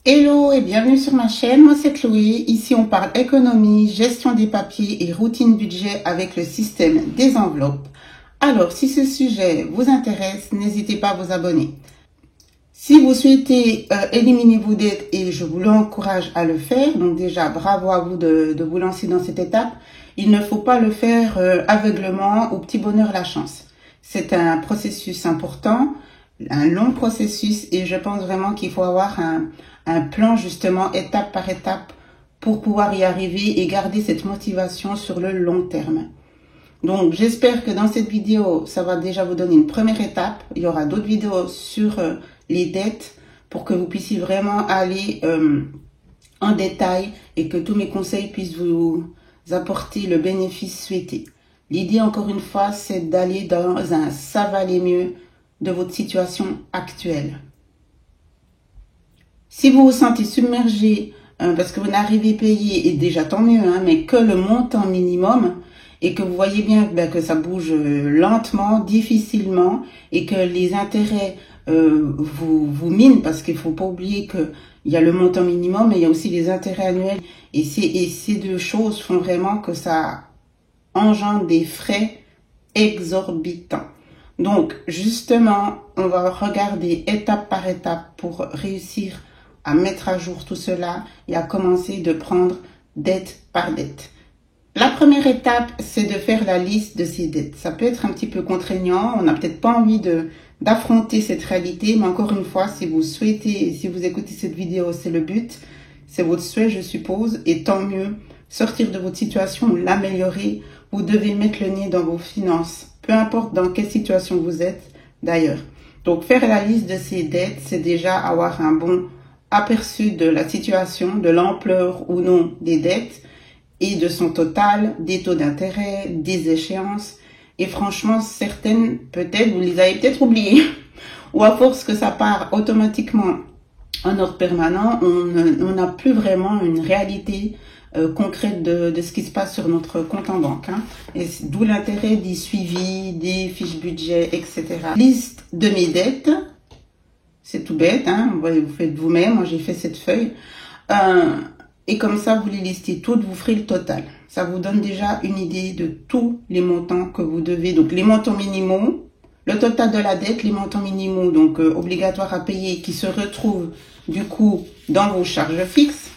Hello et bienvenue sur ma chaîne, moi c'est Chloé. Ici on parle économie, gestion des papiers et routine budget avec le système des enveloppes. Alors si ce sujet vous intéresse, n'hésitez pas à vous abonner. Si vous souhaitez éliminer vos dettes, et je vous l'encourage à le faire, donc déjà bravo à vous de vous lancer dans cette étape, il ne faut pas le faire aveuglement, au petit bonheur la chance. C'est un processus important, un long processus, et je pense vraiment qu'il faut avoir un plan justement étape par étape pour pouvoir y arriver et garder cette motivation sur le long terme. Donc j'espère que dans cette vidéo, ça va déjà vous donner une première étape. Il y aura d'autres vidéos sur les dettes pour que vous puissiez vraiment aller en détail et que tous mes conseils puissent vous apporter le bénéfice souhaité. L'idée, encore une fois, c'est d'aller dans un ça va aller mieux de votre situation actuelle. Si vous vous sentez submergé parce que vous n'arrivez à payer, et déjà tant mieux, mais que le montant minimum, et que vous voyez bien que ça bouge lentement, difficilement, et que les intérêts vous minent, parce qu'il ne faut pas oublier qu'il y a le montant minimum, mais il y a aussi les intérêts annuels, et ces deux choses font vraiment que ça engendre des frais exorbitants. Donc, justement, on va regarder étape par étape pour réussir à mettre à jour tout cela et à commencer de prendre dette par dette. La première étape, c'est de faire la liste de ces dettes. Ça peut être un petit peu contraignant, on n'a peut-être pas envie d'affronter cette réalité, mais encore une fois, si vous souhaitez, si vous écoutez cette vidéo, c'est le but, c'est votre souhait, je suppose, et tant mieux, sortir de votre situation, l'améliorer, vous devez mettre le nez dans vos finances, peu importe dans quelle situation vous êtes d'ailleurs. Donc faire la liste de ces dettes, c'est déjà avoir un bon aperçu de la situation, de l'ampleur ou non des dettes et de son total, des taux d'intérêt, des échéances. Et franchement, certaines, peut-être, vous les avez peut-être oubliées. Ou à force que ça part automatiquement en ordre permanent, on n'a plus vraiment une réalité concrète de ce qui se passe sur notre compte en banque. Et d'où l'intérêt des suivis, des fiches budget, etc. Liste de mes dettes. C'est tout bête, vous faites vous-même, moi j'ai fait cette feuille. Et comme ça, vous les listez toutes, vous ferez le total. Ça vous donne déjà une idée de tous les montants que vous devez. Donc les montants minimaux, le total de la dette, les montants minimaux, donc obligatoires à payer, qui se retrouvent du coup dans vos charges fixes.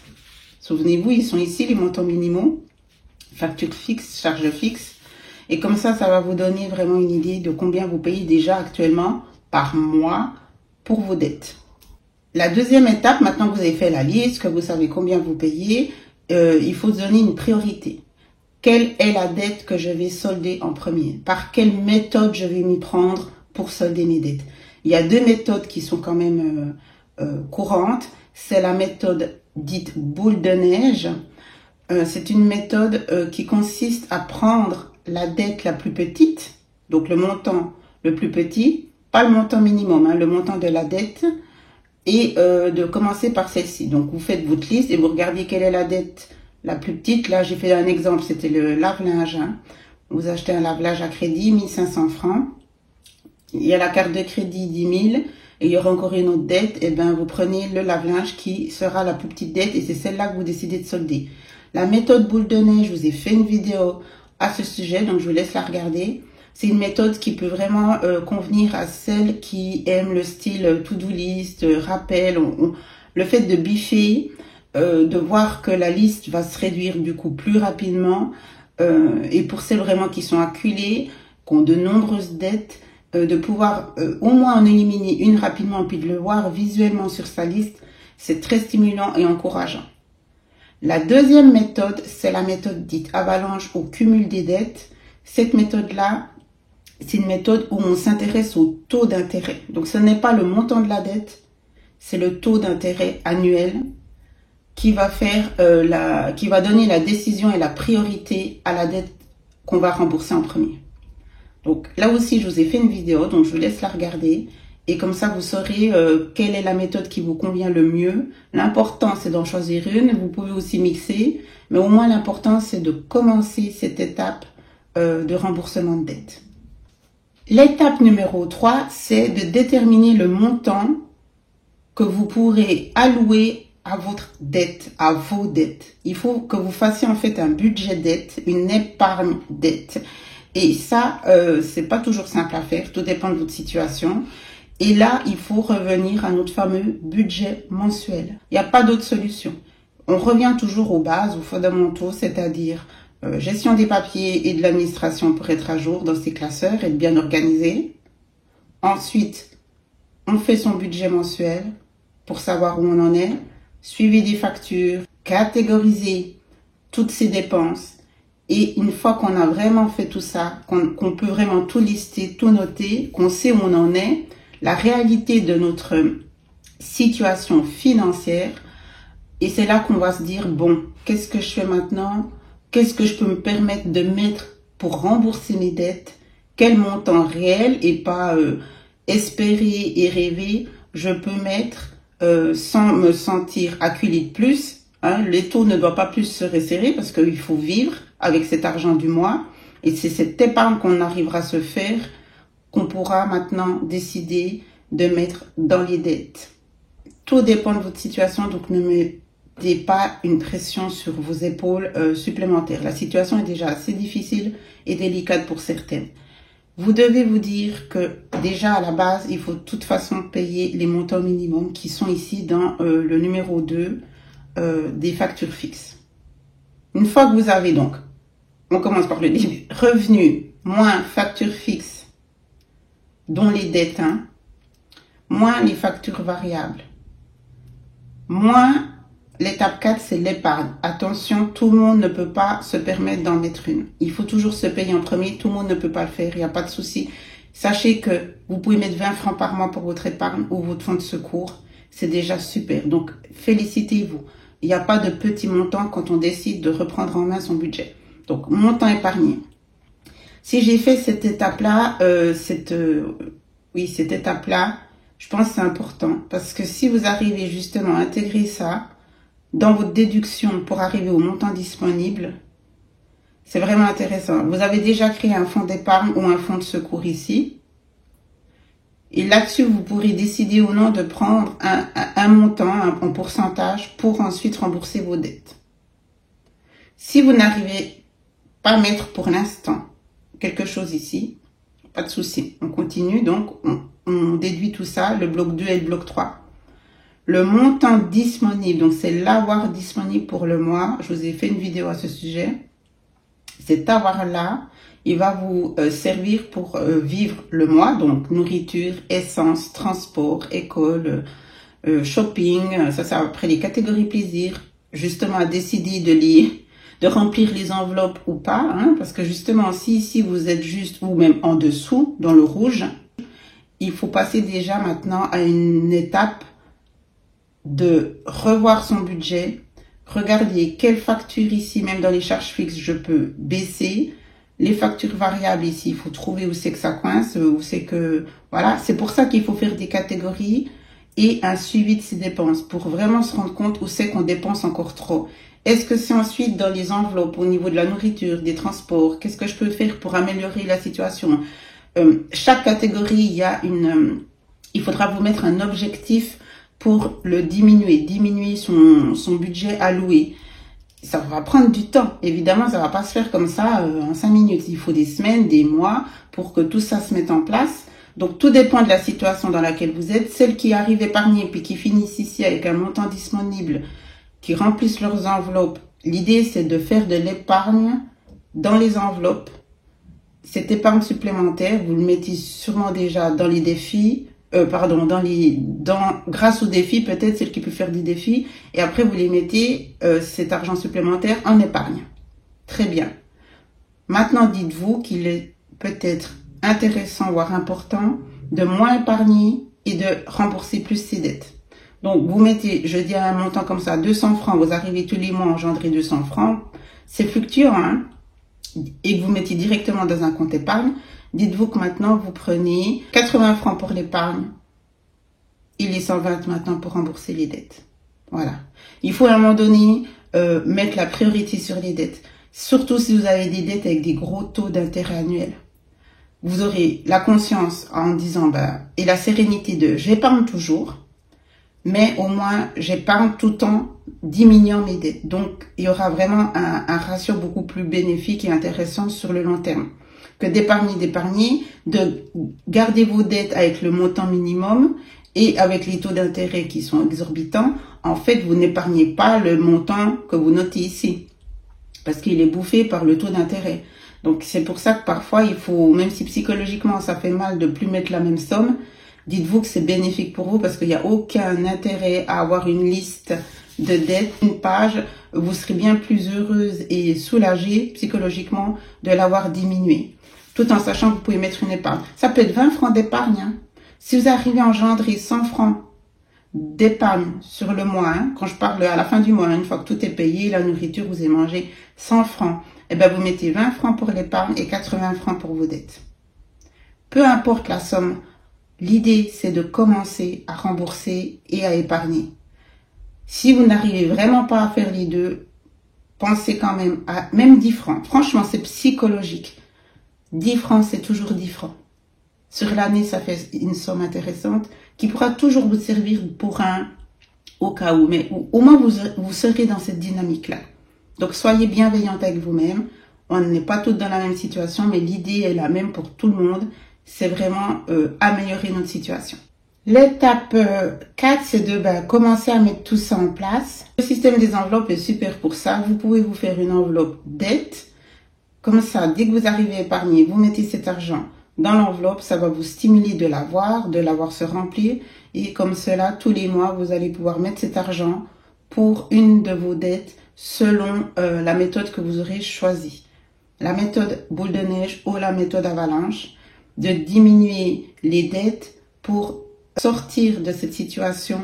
Souvenez-vous, ils sont ici, les montants minimaux. Facture fixe, charges fixes. Et comme ça, ça va vous donner vraiment une idée de combien vous payez déjà actuellement par mois pour vos dettes. La deuxième étape, maintenant que vous avez fait la liste, que vous savez combien vous payez, il faut se donner une priorité. Quelle est la dette que je vais solder en premier? Par quelle méthode je vais m'y prendre pour solder mes dettes? Il y a deux méthodes qui sont quand même courantes. C'est la méthode dite boule de neige. C'est une méthode qui consiste à prendre la dette la plus petite, donc le montant le plus petit, pas le montant minimum, le montant de la dette, et de commencer par celle-ci. Donc vous faites votre liste et vous regardez quelle est la dette la plus petite. Là j'ai fait un exemple, c'était le lave-linge. Vous achetez un lave-linge à crédit, 1500 francs. Il y a la carte de crédit 10 000 et il y aura encore une autre dette. Et bien vous prenez le lave-linge qui sera la plus petite dette et c'est celle-là que vous décidez de solder. La méthode boule de neige, je vous ai fait une vidéo à ce sujet, donc je vous laisse la regarder. C'est une méthode qui peut vraiment convenir à celles qui aiment le style to-do list, rappel, le fait de biffer, de voir que la liste va se réduire du coup plus rapidement. Et pour celles vraiment qui sont acculées, qui ont de nombreuses dettes, de pouvoir au moins en éliminer une rapidement puis de le voir visuellement sur sa liste, c'est très stimulant et encourageant. La deuxième méthode, c'est la méthode dite avalanche au cumul des dettes. Cette méthode-là, c'est une méthode où on s'intéresse au taux d'intérêt. Donc ce n'est pas le montant de la dette, c'est le taux d'intérêt annuel qui va qui va donner la décision et la priorité à la dette qu'on va rembourser en premier. Donc là aussi, je vous ai fait une vidéo, donc je vous laisse la regarder. Et comme ça, vous saurez quelle est la méthode qui vous convient le mieux. L'important, c'est d'en choisir une. Vous pouvez aussi mixer, mais au moins l'important, c'est de commencer cette étape de remboursement de dette. L'étape numéro 3, c'est de déterminer le montant que vous pourrez allouer à votre dette, à vos dettes. Il faut que vous fassiez en fait un budget dette, une épargne dette. Et ça, c'est pas toujours simple à faire, tout dépend de votre situation. Et là, il faut revenir à notre fameux budget mensuel. Il n'y a pas d'autre solution. On revient toujours aux bases, aux fondamentaux, c'est-à-dire gestion des papiers et de l'administration pour être à jour dans ses classeurs, être bien organisé. Ensuite, on fait son budget mensuel pour savoir où on en est, suivi des factures, catégoriser toutes ces dépenses. Et une fois qu'on a vraiment fait tout ça, qu'on peut vraiment tout lister, tout noter, qu'on sait où on en est, la réalité de notre situation financière, et c'est là qu'on va se dire, bon, qu'est-ce que je fais maintenant? Qu'est-ce que je peux me permettre de mettre pour rembourser mes dettes? Quel montant réel et pas espérer et rêver je peux mettre sans me sentir acculé de plus. Hein, les taux ne doivent pas plus se resserrer parce qu'il faut vivre avec cet argent du mois. Et c'est cette épargne qu'on arrivera à se faire qu'on pourra maintenant décider de mettre dans les dettes. Tout dépend de votre situation, donc ne mettez pas une pression sur vos épaules supplémentaires. La situation est déjà assez difficile et délicate pour certaines. Vous devez vous dire que déjà à la base, il faut de toute façon payer les montants minimums qui sont ici dans le numéro 2 des factures fixes. Une fois que vous avez donc, on commence par le début, revenu moins factures fixes, dont les dettes, moins les factures variables, moins l'étape 4, c'est l'épargne. Attention, tout le monde ne peut pas se permettre d'en mettre une. Il faut toujours se payer en premier. Tout le monde ne peut pas le faire. Il n'y a pas de souci. Sachez que vous pouvez mettre 20 francs par mois pour votre épargne ou votre fonds de secours. C'est déjà super. Donc, félicitez-vous. Il n'y a pas de petit montant quand on décide de reprendre en main son budget. Donc, montant épargné. Si j'ai fait cette étape-là, cette étape-là, je pense que c'est important. Parce que si vous arrivez justement à intégrer ça dans votre déduction pour arriver au montant disponible, c'est vraiment intéressant. Vous avez déjà créé un fonds d'épargne ou un fonds de secours ici. Et là-dessus, vous pourrez décider ou non de prendre un montant, un pourcentage pour ensuite rembourser vos dettes. Si vous n'arrivez pas à mettre pour l'instant quelque chose ici, pas de souci. On continue, donc on déduit tout ça, le bloc 2 et le bloc 3. Le montant disponible, donc c'est l'avoir disponible pour le mois. Je vous ai fait une vidéo à ce sujet. Cet avoir-là, il va vous servir pour vivre le mois. Donc nourriture, essence, transport, école, shopping. Ça après les catégories plaisir. Justement à décider de remplir les enveloppes ou pas. Parce que justement, si vous êtes juste ou même en dessous, dans le rouge, il faut passer déjà maintenant à une étape de revoir son budget, regarder quelles factures ici, même dans les charges fixes, je peux baisser. Les factures variables ici, il faut trouver où c'est que ça coince, où c'est que... Voilà, c'est pour ça qu'il faut faire des catégories et un suivi de ses dépenses pour vraiment se rendre compte où c'est qu'on dépense encore trop. Est-ce que c'est ensuite dans les enveloppes au niveau de la nourriture, des transports? Qu'est-ce que je peux faire pour améliorer la situation? Chaque catégorie, il faudra vous mettre un objectif pour le diminuer son budget alloué. Ça va prendre du temps. Évidemment, ça va pas se faire comme ça en 5 minutes. Il faut des semaines, des mois pour que tout ça se mette en place. Donc, tout dépend de la situation dans laquelle vous êtes. Celles qui arrivent épargnées puis qui finissent ici avec un montant disponible, qui remplissent leurs enveloppes. L'idée, c'est de faire de l'épargne dans les enveloppes. Cette épargne supplémentaire, vous le mettez sûrement déjà dans les défis, grâce aux défis, peut-être celle qui peut faire des défis, et après vous les mettez, cet argent supplémentaire en épargne. Très bien. Maintenant, dites-vous qu'il est peut-être intéressant, voire important, de moins épargner et de rembourser plus ses dettes. Donc, vous mettez, je dis un montant comme ça, 200 francs, vous arrivez tous les mois à engendrer 200 francs, c'est fluctuant, et vous mettez directement dans un compte épargne. Dites-vous que maintenant, vous prenez 80 francs pour l'épargne et les 120 maintenant pour rembourser les dettes. Voilà. Il faut à un moment donné mettre la priorité sur les dettes. Surtout si vous avez des dettes avec des gros taux d'intérêt annuels. Vous aurez la conscience en disant, et la sérénité de j'épargne toujours. mais au moins j'épargne tout en diminuant mes dettes. Donc il y aura vraiment un ratio beaucoup plus bénéfique et intéressant sur le long terme que d'épargner, de garder vos dettes avec le montant minimum et avec les taux d'intérêt qui sont exorbitants. En fait, vous n'épargnez pas le montant que vous notez ici parce qu'il est bouffé par le taux d'intérêt. Donc c'est pour ça que parfois il faut, même si psychologiquement ça fait mal de plus mettre la même somme, dites-vous que c'est bénéfique pour vous parce qu'il n'y a aucun intérêt à avoir une liste de dettes, une page. Vous serez bien plus heureuse et soulagée psychologiquement de l'avoir diminué, tout en sachant que vous pouvez mettre une épargne. Ça peut être 20 francs d'épargne. Hein. Si vous arrivez à engendrer 100 francs d'épargne sur le mois, hein, quand je parle à la fin du mois, une fois que tout est payé, la nourriture, vous avez mangé 100 francs, et ben vous mettez 20 francs pour l'épargne et 80 francs pour vos dettes. Peu importe la somme, l'idée c'est de commencer à rembourser et à épargner. Si vous n'arrivez vraiment pas à faire les deux, pensez quand même à même 10 francs. Franchement, c'est psychologique. 10 francs, c'est toujours 10 francs. Sur l'année, ça fait une somme intéressante qui pourra toujours vous servir pour un au cas où. Mais au moins, vous serez dans cette dynamique-là. Donc, soyez bienveillante avec vous-même. On n'est pas toutes dans la même situation, mais l'idée est la même pour tout le monde. C'est vraiment améliorer notre situation. L'étape 4, c'est de commencer à mettre tout ça en place. Le système des enveloppes est super pour ça. Vous pouvez vous faire une enveloppe dette. Comme ça, dès que vous arrivez à épargner, vous mettez cet argent dans l'enveloppe. Ça va vous stimuler de l'avoir se remplir. Et comme cela, tous les mois, vous allez pouvoir mettre cet argent pour une de vos dettes selon la méthode que vous aurez choisie. La méthode boule de neige ou la méthode avalanche. De diminuer les dettes pour sortir de cette situation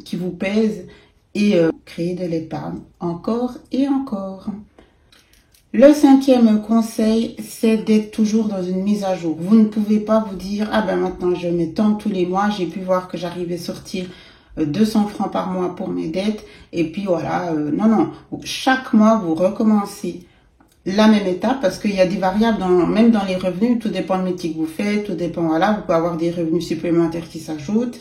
qui vous pèse et créer de l'épargne encore et encore. Le 5e conseil, c'est d'être toujours dans une mise à jour. Vous ne pouvez pas vous dire, ah ben maintenant je mets tant tous les mois, j'ai pu voir que j'arrivais à sortir 200 francs par mois pour mes dettes et puis voilà, non. Chaque mois, vous recommencez la même étape parce qu'il y a des variables même dans les revenus, tout dépend du métier que vous faites, tout dépend, voilà, vous pouvez avoir des revenus supplémentaires qui s'ajoutent.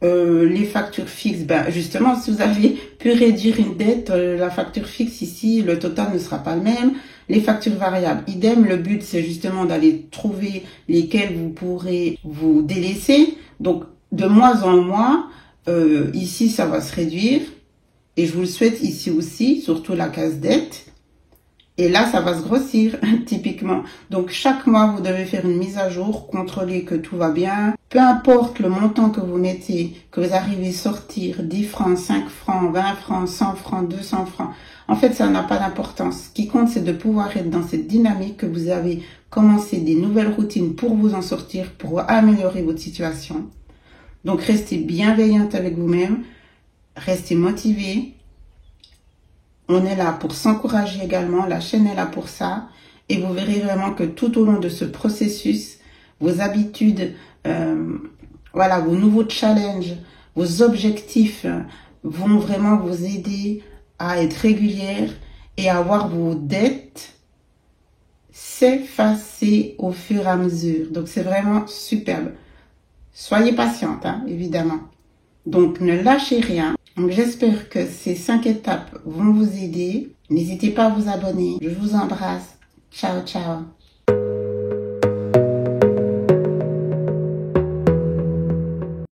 Les factures fixes, justement, si vous avez pu réduire une dette, la facture fixe ici, le total ne sera pas le même. Les factures variables, idem, le but c'est justement d'aller trouver lesquelles vous pourrez vous délaisser. Donc, de mois en mois, ici ça va se réduire et je vous le souhaite ici aussi, surtout la case dette. Et là, ça va se grossir, typiquement. Donc, chaque mois, vous devez faire une mise à jour, contrôler que tout va bien. Peu importe le montant que vous mettez, que vous arrivez à sortir 10 francs, 5 francs, 20 francs, 100 francs, 200 francs. En fait, ça n'a pas d'importance. Ce qui compte, c'est de pouvoir être dans cette dynamique que vous avez commencé des nouvelles routines pour vous en sortir, pour améliorer votre situation. Donc, restez bienveillante avec vous-même. Restez motivé. On est là pour s'encourager également, la chaîne est là pour ça. Et vous verrez vraiment que tout au long de ce processus, vos habitudes, vos nouveaux challenges, vos objectifs vont vraiment vous aider à être régulière et à voir vos dettes s'effacer au fur et à mesure. Donc c'est vraiment superbe. Soyez patiente, hein, évidemment. Donc ne lâchez rien. Donc j'espère que ces 5 étapes vont vous aider. N'hésitez pas à vous abonner. Je vous embrasse. Ciao, ciao.